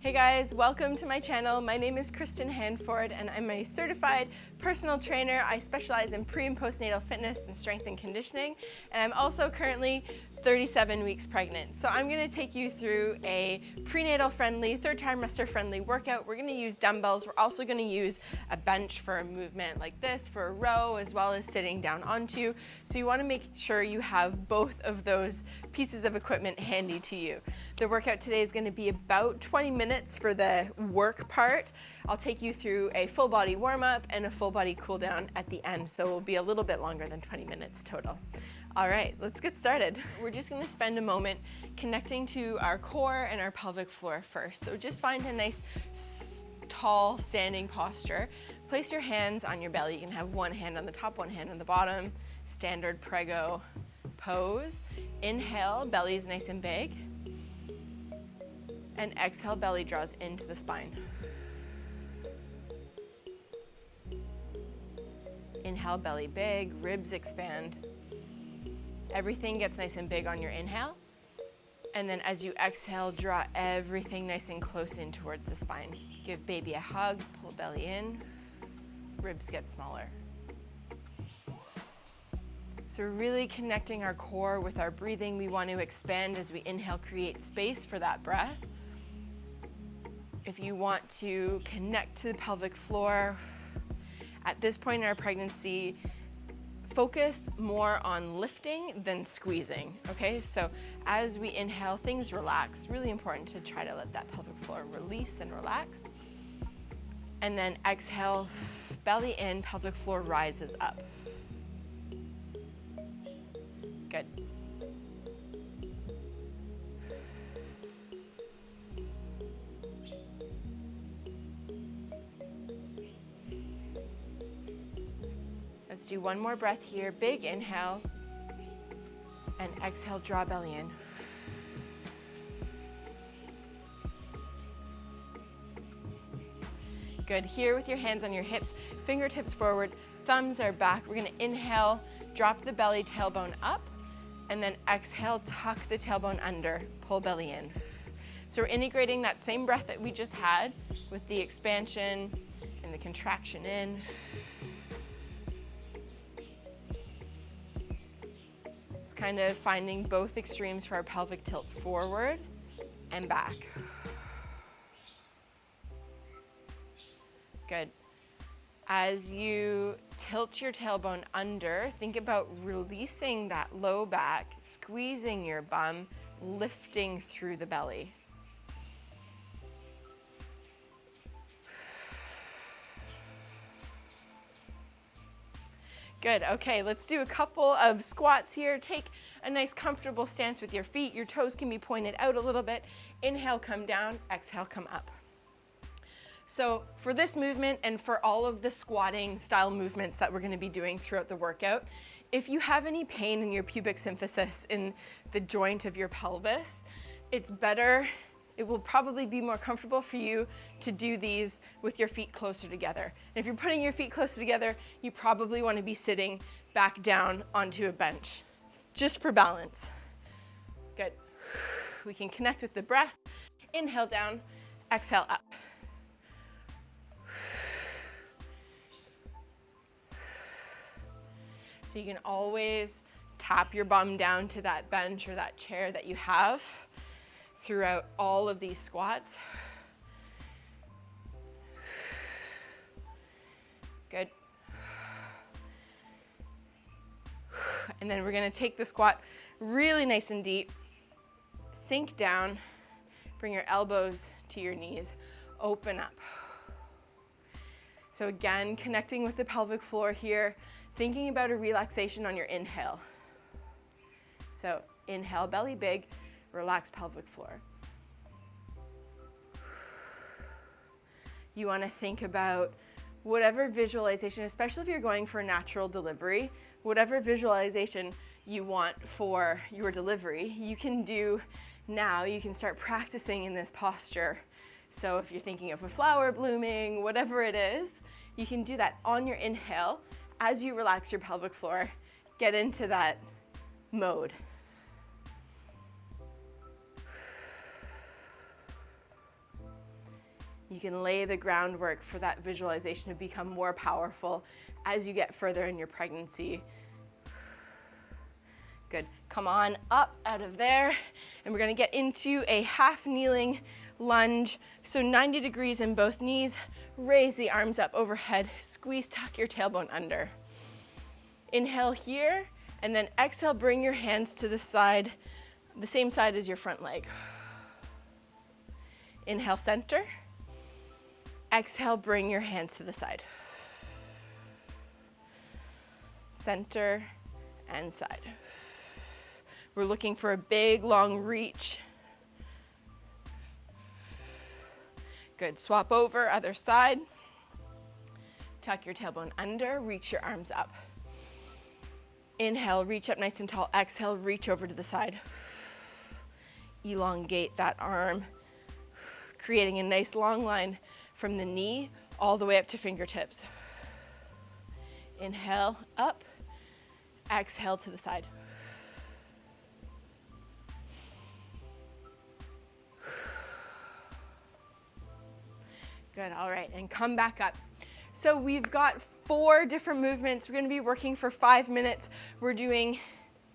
Hey guys, welcome to my channel. My name is Kristen Handford and I'm a certified personal trainer. I specialize in pre and postnatal fitness and strength and conditioning, and I'm also currently 37 weeks pregnant. So I'm gonna take you through a prenatal friendly, third trimester friendly workout. We're gonna use dumbbells. We're also gonna use a bench for a movement like this for a row, as well as sitting down onto. So you wanna make sure you have both of those pieces of equipment handy to you. The workout today is gonna be about 20 minutes for the work part. I'll take you through a full body warm up and a full body cool down at the end. So it will be a little bit longer than 20 minutes total. All right, let's get started. We're just gonna spend a moment connecting to our core and our pelvic floor first. So just find a nice tall standing posture. Place your hands on your belly. You can have one hand on the top, one hand on the bottom. Standard prego pose. Inhale, belly is nice and big. And exhale, belly draws into the spine. Inhale, belly big, ribs expand. Everything gets nice and big on your inhale. And then as you exhale, draw everything nice and close in towards the spine. Give baby a hug, pull belly in, ribs get smaller. So we're really connecting our core with our breathing. We want to expand as we inhale, create space for that breath. If you want to connect to the pelvic floor, at this point in our pregnancy, focus more on lifting than squeezing, okay? So as we inhale, things relax. Really important to try to let that pelvic floor release and relax. And then exhale, belly in, pelvic floor rises up. Good. Let's do one more breath here. Big inhale, and exhale, draw belly in. Good. Here with your hands on your hips, fingertips forward, thumbs are back. We're gonna inhale, drop the belly, tailbone up, and then exhale, tuck the tailbone under, pull belly in. So we're integrating that same breath that we just had with the expansion and the contraction in. Just kind of finding both extremes for our pelvic tilt forward and back. Good. As you tilt your tailbone under, think about releasing that low back, squeezing your bum, lifting through the belly. Good, okay, let's do a couple of squats here. Take a nice comfortable stance with your feet. Your toes can be pointed out a little bit. Inhale, come down, exhale, come up. So for this movement and for all of the squatting style movements that we're gonna be doing throughout the workout, if you have any pain in your pubic symphysis in the joint of your pelvis, it will probably be more comfortable for you to do these with your feet closer together. And if you're putting your feet closer together, you probably want to be sitting back down onto a bench, just for balance. Good. We can connect with the breath. Inhale down, exhale up. So you can always tap your bum down to that bench or that chair that you have throughout all of these squats. Good. And then we're gonna take the squat really nice and deep. Sink down, bring your elbows to your knees, open up. So again, connecting with the pelvic floor here, thinking about a relaxation on your inhale. So inhale, belly big, relax pelvic floor. You want to think about whatever visualization, especially if you're going for a natural delivery, whatever visualization you want for your delivery, you can do now. You can start practicing in this posture. So if you're thinking of a flower blooming, whatever it is, you can do that on your inhale as you relax your pelvic floor. Get into that mode. You can lay the groundwork for that visualization to become more powerful as you get further in your pregnancy. Good. Come on up out of there, and we're gonna get into a half kneeling lunge. So 90 degrees in both knees, raise the arms up overhead, squeeze, tuck your tailbone under. Inhale here, and then exhale, bring your hands to the side, the same side as your front leg. Inhale, center. Exhale, bring your hands to the side. Center and side. We're looking for a big, long reach. Good, swap over, other side. Tuck your tailbone under, reach your arms up. Inhale, reach up nice and tall. Exhale, reach over to the side. Elongate that arm, creating a nice long line from the knee all the way up to fingertips. Inhale, up. Exhale to the side. Good, all right, and come back up. So we've got 4 different movements. We're gonna be working for 5 minutes. We're doing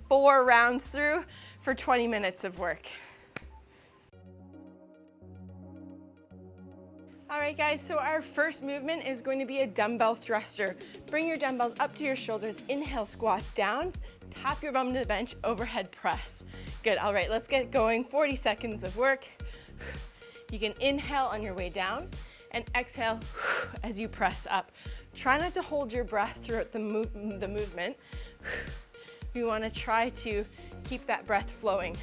4 rounds through for 20 minutes of work. All right, guys, so our first movement is going to be a dumbbell thruster. Bring your dumbbells up to your shoulders. Inhale, squat down. Tap your bum to the bench, overhead press. Good, all right, let's get going. 40 seconds of work. You can inhale on your way down and exhale as you press up. Try not to hold your breath throughout the movement. You wanna try to keep that breath flowing.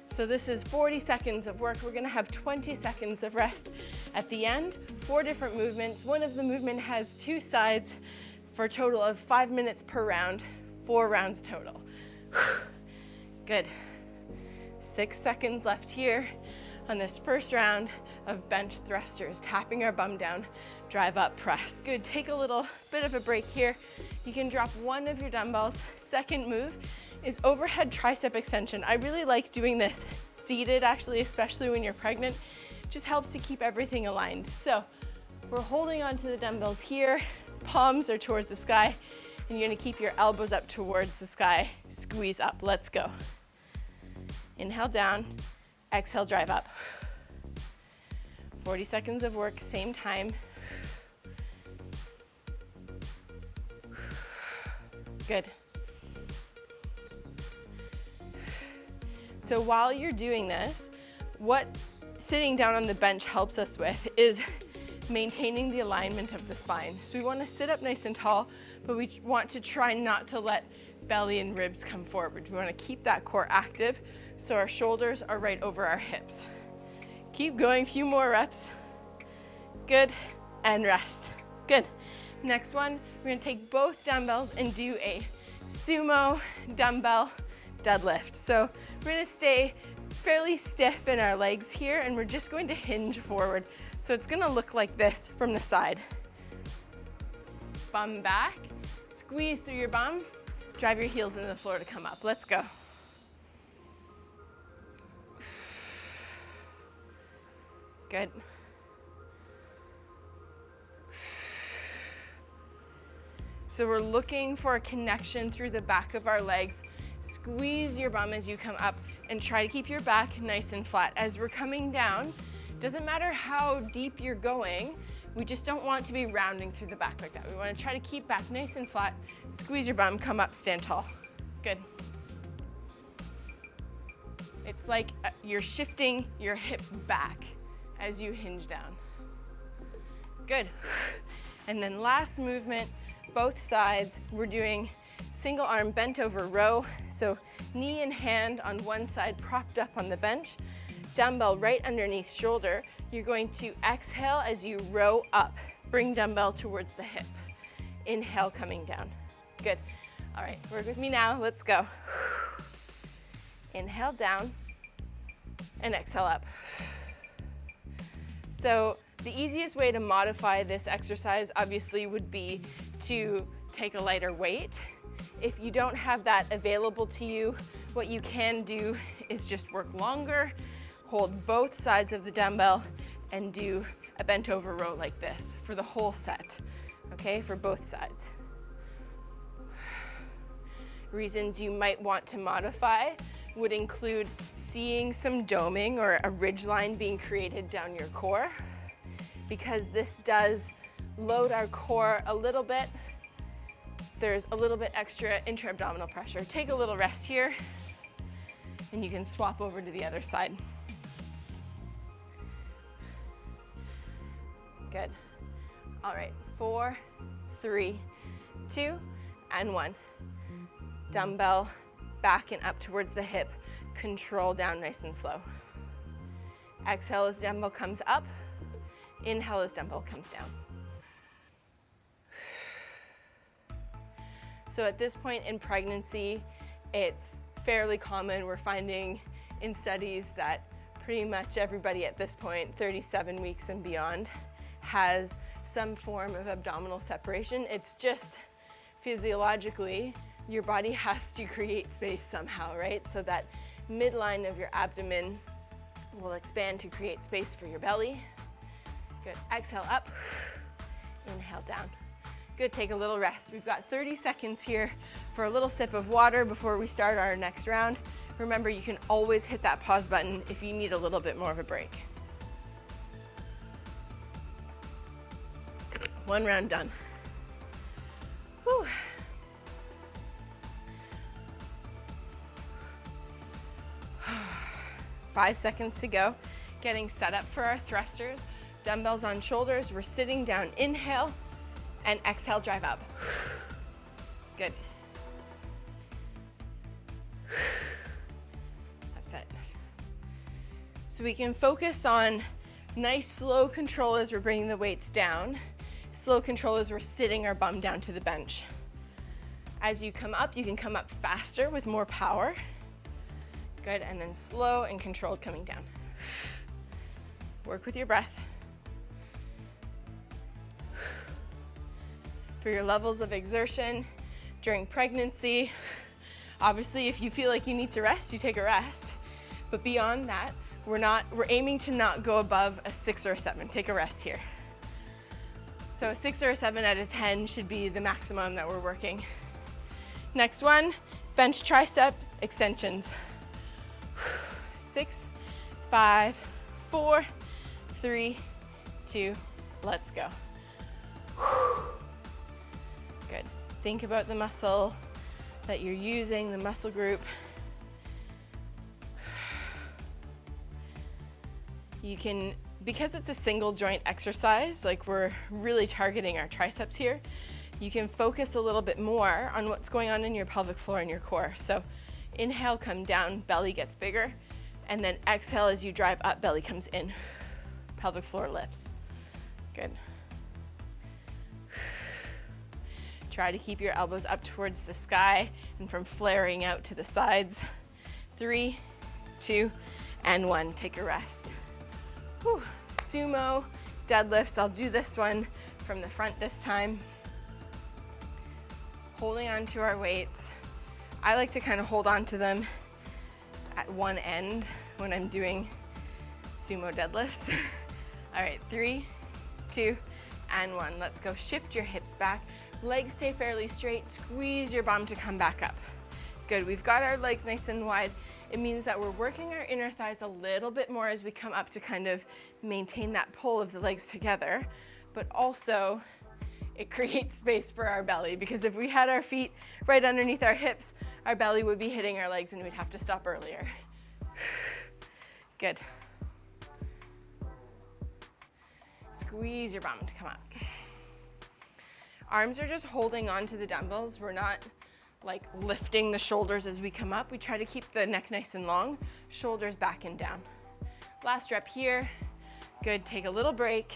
So this is 40 seconds of work. We're gonna have 20 seconds of rest at the end. 4 different movements. One of the movement has 2 sides for a total of 5 minutes per round, 4 rounds total. Good. 6 seconds left here on this first round of bench thrusters, tapping our bum down, drive up, press. Good, take a little bit of a break here. You can drop one of your dumbbells. Second move is overhead tricep extension. I really like doing this seated, actually, especially when you're pregnant. It just helps to keep everything aligned. So we're holding onto the dumbbells here, palms are towards the sky, and you're gonna keep your elbows up towards the sky, squeeze up, let's go. Inhale down, exhale, drive up. 40 seconds of work, same time. Good. So while you're doing this, what sitting down on the bench helps us with is maintaining the alignment of the spine. So we want to sit up nice and tall, but we want to try not to let belly and ribs come forward. We want to keep that core active so our shoulders are right over our hips. Keep going, few more reps. Good, and rest. Good. Next one, we're gonna take both dumbbells and do a sumo dumbbell deadlift. So we're gonna stay fairly stiff in our legs here, and we're just going to hinge forward. So it's gonna look like this from the side. Bum back, squeeze through your bum, drive your heels into the floor to come up. Let's go. Good. So we're looking for a connection through the back of our legs. Squeeze your bum as you come up and try to keep your back nice and flat. As we're coming down, doesn't matter how deep you're going, we just don't want to be rounding through the back like that. We want to try to keep back nice and flat. Squeeze your bum, come up, stand tall. Good. It's like you're shifting your hips back as you hinge down. Good. And then last movement, both sides, we're doing single arm bent over row. So knee and hand on one side propped up on the bench, dumbbell right underneath shoulder. You're going to exhale as you row up. Bring dumbbell towards the hip. Inhale, coming down. Good. All right, work with me now, let's go. Inhale down and exhale up. So the easiest way to modify this exercise obviously would be to take a lighter weight. If you don't have that available to you, what you can do is just work longer, hold both sides of the dumbbell, and do a bent over row like this for the whole set, okay, for both sides. Reasons you might want to modify would include seeing some doming or a ridge line being created down your core, because this does load our core a little bit. There's a little bit extra intra-abdominal pressure. Take a little rest here, and you can swap over to the other side. Good. All right, 4, 3, 2, and 1. Dumbbell back and up towards the hip. Control down nice and slow. Exhale as dumbbell comes up. Inhale as dumbbell comes down. So at this point in pregnancy, it's fairly common. We're finding in studies that pretty much everybody at this point, 37 weeks and beyond, has some form of abdominal separation. It's just physiologically, your body has to create space somehow, right? So that midline of your abdomen will expand to create space for your belly. Good, exhale up, inhale down. Good, take a little rest. We've got 30 seconds here for a little sip of water before we start our next round. Remember, you can always hit that pause button if you need a little bit more of a break. One round done. Whew. Five seconds to go. Getting set up for our thrusters. Dumbbells on shoulders. We're sitting down. Inhale and exhale, drive up. Good. That's it. So we can focus on nice slow control as we're bringing the weights down. Slow control as we're sitting our bum down to the bench. As you come up, you can come up faster with more power. Good, and then slow and controlled coming down. Work with your breath. For your levels of exertion during pregnancy, obviously if you feel like you need to rest, you take a rest. But beyond that, we're aiming to not go above a 6 or a 7. Take a rest here. So a 6 or a 7 out of 10 should be the maximum that we're working. Next one, bench tricep extensions. 6, 5, 4, 3, 2, let's go. Good. Think about the muscle that you're using, the muscle group. You can, because it's a single joint exercise, like we're really targeting our triceps here, you can focus a little bit more on what's going on in your pelvic floor and your core. So inhale, come down, belly gets bigger, and then exhale as you drive up, belly comes in, pelvic floor lifts. Good. Try to keep your elbows up towards the sky and from flaring out to the sides. 3, 2, and 1. Take a rest. Whew. Sumo deadlifts. I'll do this one from the front this time. Holding on to our weights. I like to kind of hold on to them at one end when I'm doing sumo deadlifts. All right, 3, 2, and 1. Let's go. Shift your hips back. Legs stay fairly straight. Squeeze your bum to come back up. Good. We've got our legs nice and wide. It means that we're working our inner thighs a little bit more as we come up to kind of maintain that pull of the legs together, but also it creates space for our belly, because if we had our feet right underneath our hips, our belly would be hitting our legs and we'd have to stop earlier. Good. Squeeze your bum to come up. Arms are just holding on to the dumbbells. We're not like lifting the shoulders as we come up. We try to keep the neck nice and long, shoulders back and down. Last rep here. Good, take a little break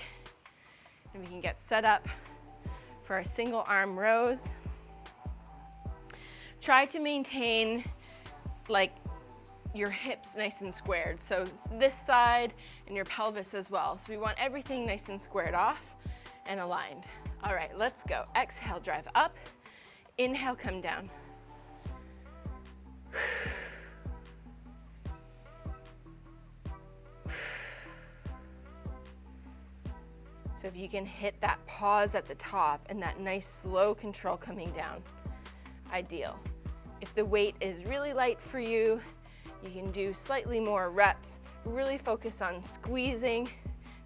and we can get set up for our single arm rows. Try to maintain like your hips nice and squared. So this side and your pelvis as well. So we want everything nice and squared off and aligned. All right, let's go. Exhale, drive up. Inhale, come down. So if you can hit that pause at the top and that nice slow control coming down, ideal. If the weight is really light for you, you can do slightly more reps. Really focus on squeezing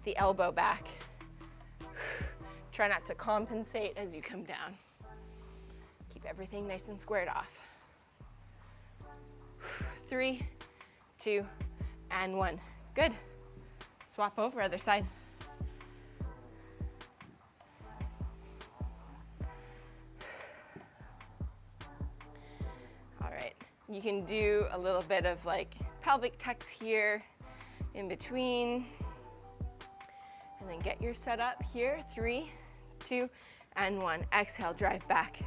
the elbow back. Try not to compensate as you come down. Keep everything nice and squared off. 3, 2, and 1. Good. Swap over, other side. All right, you can do a little bit of like pelvic tucks here in between. And then get your set up here. 3, 2, and 1. Exhale, drive back.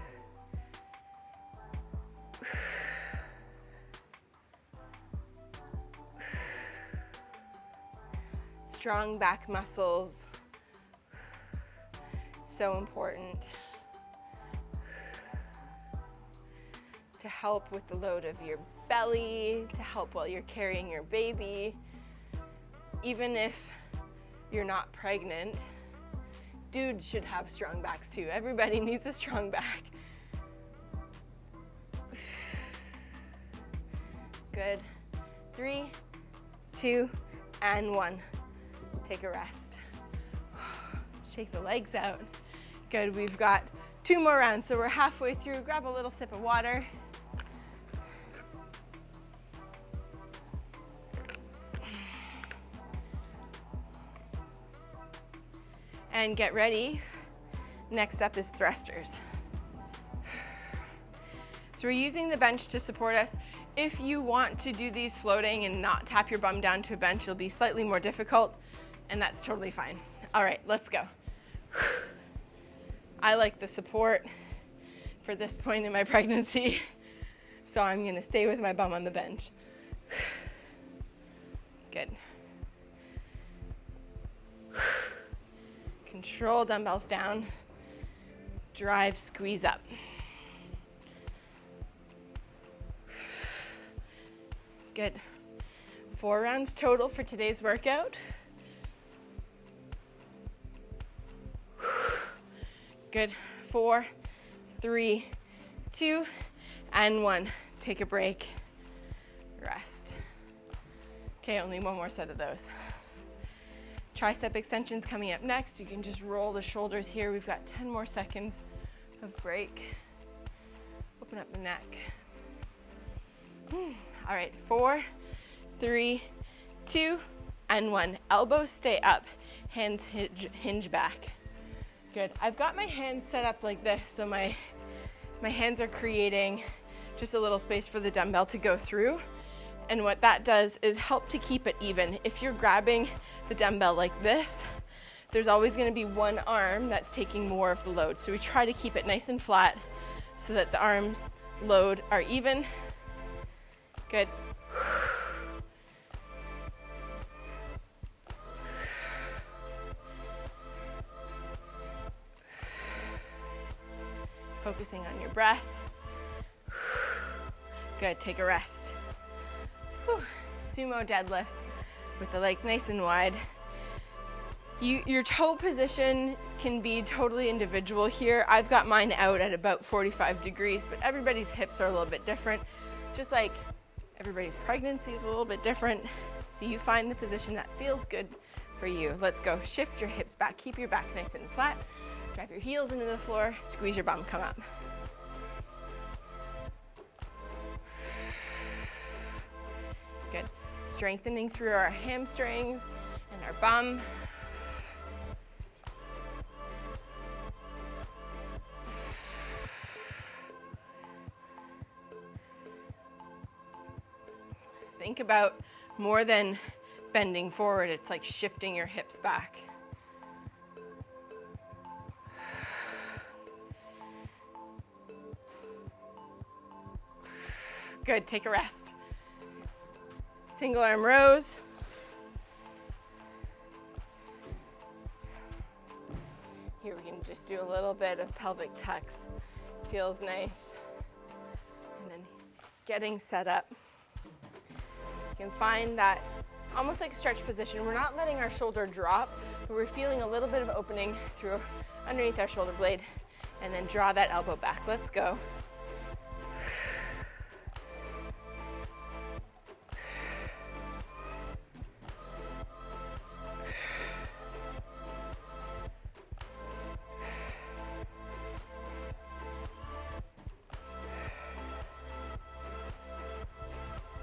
Strong back muscles. So important to help with the load of your belly, to help while you're carrying your baby. Even if you're not pregnant, dudes should have strong backs too. Everybody needs a strong back. Good. 3, 2, and 1. Take a rest. Shake the legs out. Good, we've got 2 more rounds, so we're halfway through. Grab a little sip of water. And get ready. Next up is thrusters. So we're using the bench to support us. If you want to do these floating and not tap your bum down to a bench, it'll be slightly more difficult, and that's totally fine. All right, let's go. I like the support for this point in my pregnancy, so I'm gonna stay with my bum on the bench. Good. Control dumbbells down. Drive, squeeze up. Good. 4 rounds total for today's workout. Good. 4, 3, 2, and 1. Take a break. Rest. Okay, only 1 more set of those. Tricep extensions coming up next. You can just roll the shoulders here. We've got 10 more seconds of break. Open up the neck. All right, 4, 3, 2, and 1. Elbows stay up, hands hinge back. Good. I've got my hands set up like this, so my hands are creating just a little space for the dumbbell to go through. And what that does is help to keep it even. If you're grabbing the dumbbell like this, there's always going to be one arm that's taking more of the load. So we try to keep it nice and flat so that the arms load are even. Good. Focusing on your breath. Good, take a rest. Whew. Sumo deadlifts with the legs nice and wide. Your toe position can be totally individual here. I've got mine out at about 45 degrees, but everybody's hips are a little bit different. Just like everybody's pregnancy is a little bit different. So you find the position that feels good for you. Let's go. Shift your hips back. Keep your back nice and flat. Drive your heels into the floor. Squeeze your bum, come up. Good. Strengthening through our hamstrings and our bum. Think about more than bending forward, it's like shifting your hips back. Good, take a rest. Single arm rows. Here we can just do a little bit of pelvic tucks. Feels nice. And then getting set up. You can find that almost like a stretch position. We're not letting our shoulder drop, but we're feeling a little bit of opening through underneath our shoulder blade, and then draw that elbow back. Let's go.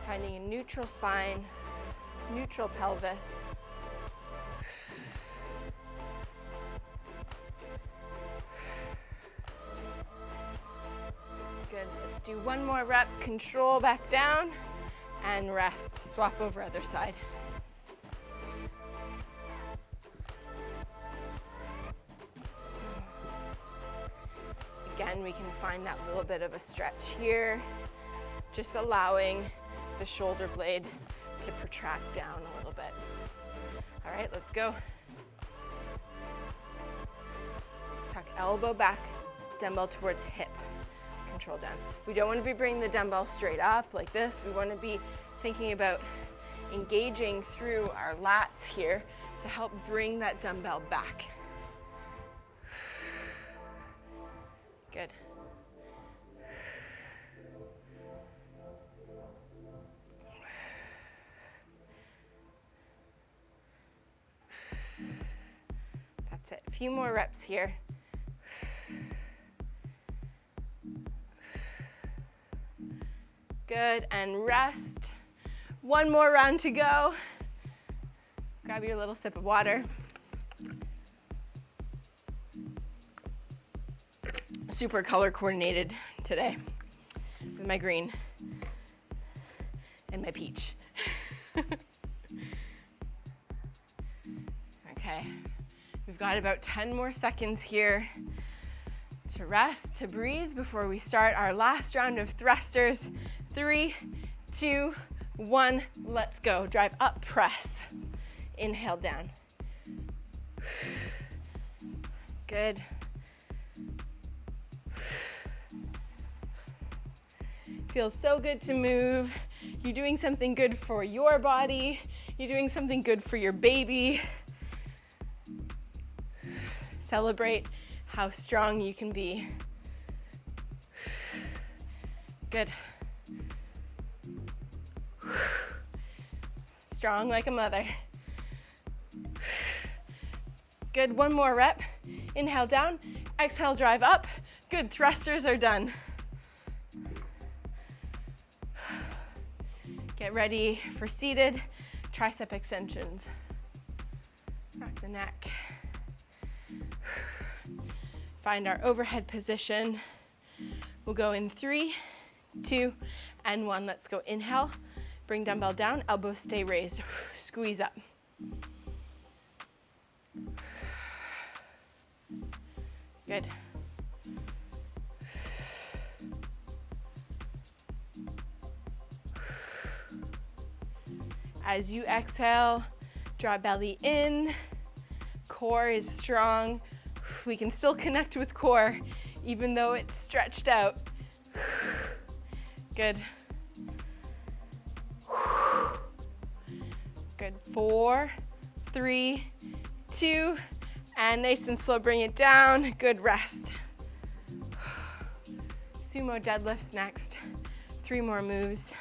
Finding a neutral spine, neutral pelvis. Good, let's do one more rep. Control back down and rest. Swap over other side. Again, we can find that little bit of a stretch here, just allowing the shoulder blade to protract down a little bit. All right, let's go. Tuck elbow back, dumbbell towards hip. Control down. We don't want to be bringing the dumbbell straight up like this. We want to be thinking about engaging through our lats here to help bring that dumbbell back. Good. That's it. A few more reps here. Good, and rest. One more round to go. Grab your little sip of water. Super color coordinated today with my green and my peach. Okay, we've got about 10 more seconds here to rest, to breathe before we start our last round of thrusters. 3, 2, 1, let's go. Drive up, press. Inhale down. Good. Feels so good to move. You're doing something good for your body. You're doing something good for your baby. Celebrate how strong you can be. Good. Strong like a mother. Good, one more rep. Inhale down, exhale, drive up. Good, thrusters are done. Get ready for seated tricep extensions. Rock the neck. Find our overhead position. We'll go in 3, 2, and 1. Let's go. Inhale, bring dumbbell down, elbows stay raised. Squeeze up. Good. As you exhale, draw belly in. Core is strong. We can still connect with core even though it's stretched out. Good. Good. 4, 3, 2, and nice and slow, bring it down. Good, rest. Sumo deadlifts next. 3 more moves.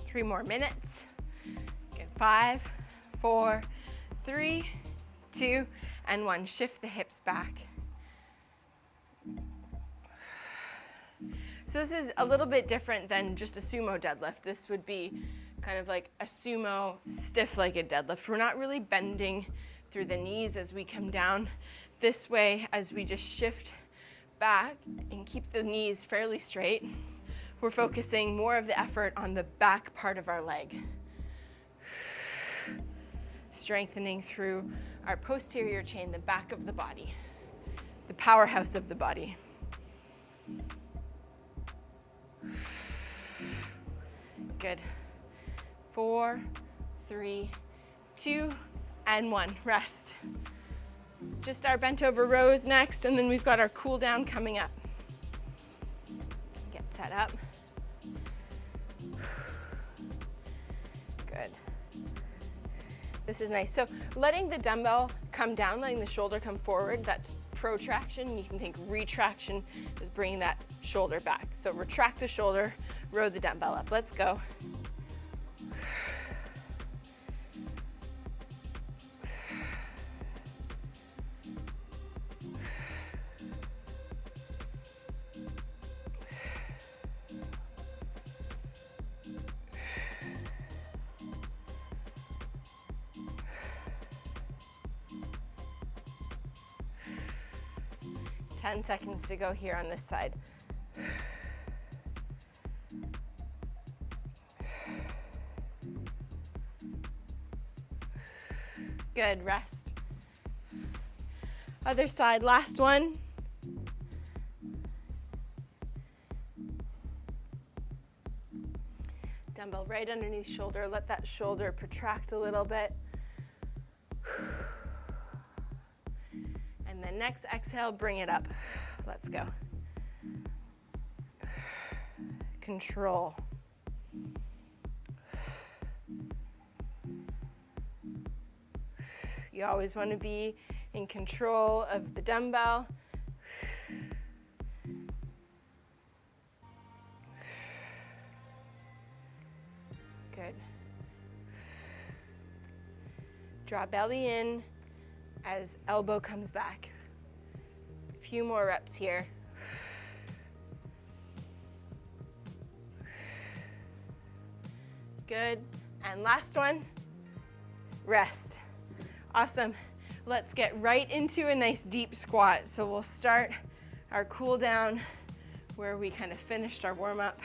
Three more minutes. Good. 5, 4, 3, 2, and 1. Shift the hips back. So this is a little bit different than just a sumo deadlift. This would be kind of like a sumo stiff-legged deadlift. We're not really bending through the knees as we come down. This way, as we just shift back and keep the knees fairly straight, we're focusing more of the effort on the back part of our leg. Strengthening through our posterior chain, the back of the body, the powerhouse of the body. Good. 4, 3, 2, and 1. Rest. Just our bent over rows next, and then we've got our cool down coming up. set up. Good. This is nice. So letting the dumbbell come down, letting the shoulder come forward, that's protraction. You can think retraction is bringing that shoulder back. So retract the shoulder, row the dumbbell up. Let's go. 10 seconds to go here on this side. Good, rest. Other side, last one. Dumbbell right underneath shoulder, let that shoulder protract a little bit. And then next exhale, bring it up. Let's go. Control. You always want to be in control of the dumbbell. Good. Draw belly in as elbow comes back. A few more reps here. Good. And last one, rest. Awesome. Let's get right into a nice deep squat. So we'll start our cool down where we kind of finished our warm up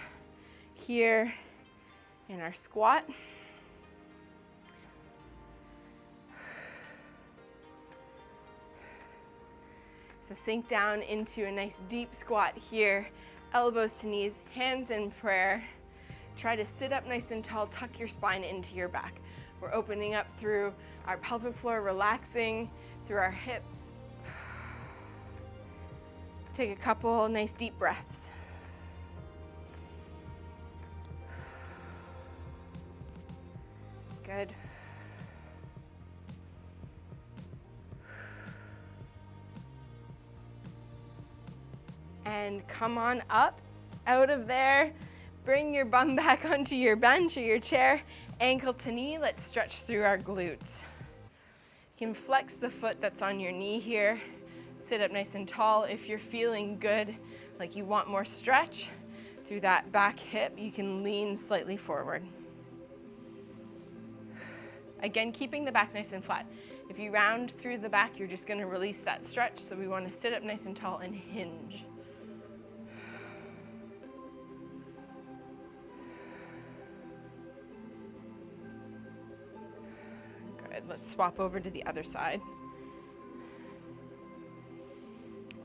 here in our squat. So sink down into a nice deep squat here, elbows to knees, hands in prayer. Try to sit up nice and tall, tuck your spine into your back. We're opening up through our pelvic floor, relaxing through our hips. Take a couple nice deep breaths. Good. And come on up, out of there. Bring your bum back onto your bench or your chair, ankle to knee. Let's stretch through our glutes. You can flex the foot that's on your knee here. Sit up nice and tall. If you're feeling good, like you want more stretch through that back hip, you can lean slightly forward. Again, keeping the back nice and flat. If you round through the back, you're just gonna release that stretch, so we wanna sit up nice and tall and hinge. Good, let's swap over to the other side.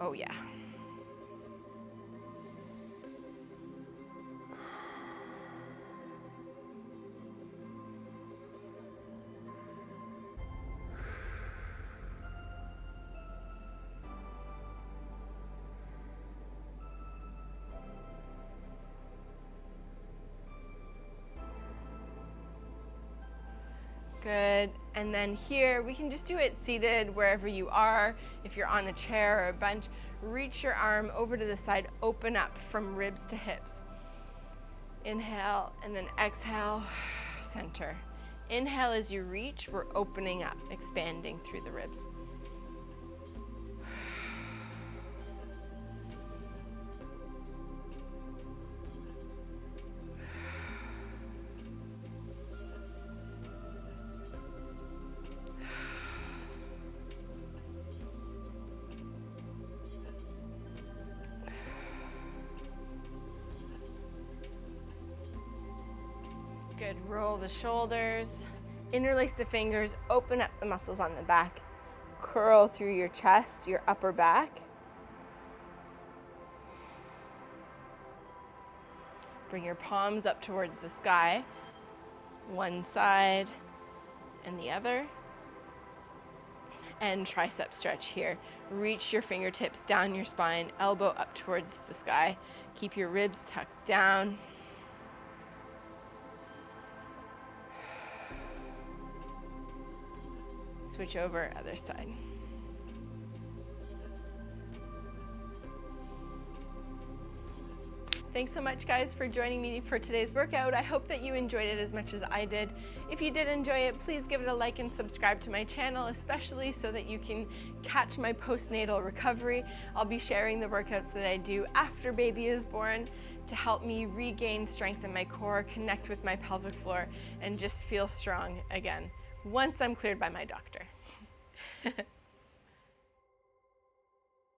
Oh yeah. Good, and then here, we can just do it seated wherever you are. If you're on a chair or a bench, reach your arm over to the side, open up from ribs to hips. Inhale, and then exhale, center. Inhale as you reach, we're opening up, expanding through the ribs. Good, roll the shoulders, interlace the fingers, open up the muscles on the back, curl through your chest, your upper back. Bring your palms up towards the sky, one side and the other. and tricep stretch here. Reach your fingertips down your spine, elbow up towards the sky. Keep your ribs tucked down. Switch over, other side. Thanks so much, guys, for joining me for today's workout. I hope that you enjoyed it as much as I did. If you did enjoy it, please give it a like and subscribe to my channel, especially so that you can catch my postnatal recovery. I'll be sharing the workouts that I do after baby is born to help me regain strength in my core, connect with my pelvic floor, and just feel strong again once I'm cleared by my doctor.